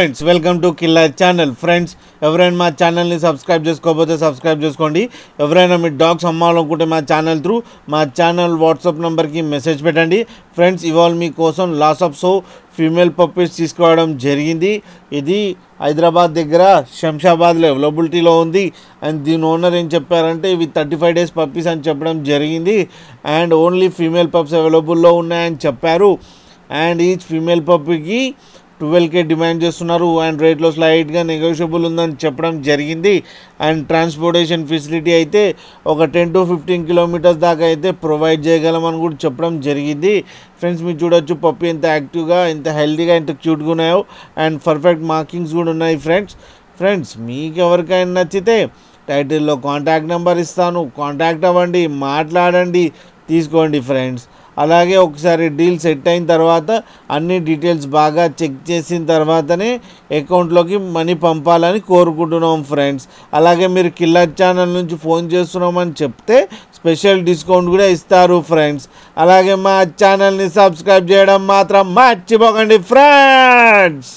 Friends welcome to killer channel. Friends ఎవరైనా మా ఛానల్ని సబ్స్క్రైబ్ చేసుకోకపోతే సబ్స్క్రైబ్ చేసుకోండి. ఎవరైనా మీ డాగ్స్ అమ్మాలనుకుంటే మా ఛానల్ త్రూ మా ఛానల్ వాట్సాప్ నెంబర్కి మెసేజ్ పెట్టండి. ఫ్రెండ్స్ ఇవాళ మీకోసం lots of so female puppies తీసుకోవడం జరిగింది. ఇది హైదరాబాద్ దగ్గర శంషాబాద్లో అవైలబిలిటీలో ఉంది. అండ్ దీని ఓనర్ ఏం చెప్పారంటే ఇవి 35 days పప్పీస్ అని చెప్పడం జరిగింది. అండ్ ఓన్లీ ఫీమేల్ పప్స్ అవైలబుల్లో ఉన్నాయని చెప్పారు. అండ్ ఈచ్ ఫీమేల్ పప్పీకి 12K డిమాండ్ చేస్తున్నారు. అండ్ రేట్లో స్లైట్గా నెగోషియబుల్ ఉందని చెప్పడం జరిగింది. అండ్ ట్రాన్స్పోర్టేషన్ ఫెసిలిటీ అయితే ఒక 10 to 15 kilometers దాకా అయితే ప్రొవైడ్ చేయగలమని కూడా చెప్పడం జరిగింది. ఫ్రెండ్స్ మీరు చూడొచ్చు పప్పీ ఎంత యాక్టివ్గా, ఎంత హెల్తీగా, ఎంత క్యూట్గా ఉన్నాయో. అండ్ పర్ఫెక్ట్ మార్కింగ్స్ కూడా ఉన్నాయి. ఫ్రెండ్స్ మీకు ఎవరికైనా నచ్చితే టైటిల్లో కాంటాక్ట్ నెంబర్ ఇస్తాను, కాంటాక్ట్ అవ్వండి, మాట్లాడండి, తీసుకోండి ఫ్రెండ్స్. అలాగే ఒకసారి డీల్ సెట్ అయిన తర్వాత అన్ని డీటెయిల్స్ బాగా చెక్ చేసిన తర్వాతనే అకౌంట్లోకి మనీ పంపాలని కోరుకుంటున్నాం ఫ్రెండ్స్. అలాగే మీరు కిల్లర్ ఛానల్ నుంచి ఫోన్ చేస్తున్నామని చెప్తే స్పెషల్ డిస్కౌంట్ కూడా ఇస్తారు ఫ్రెండ్స్. అలాగే మా ఛానల్ని సబ్స్క్రైబ్ చేయడం మాత్రం మర్చిపోకండి ఫ్రెండ్స్.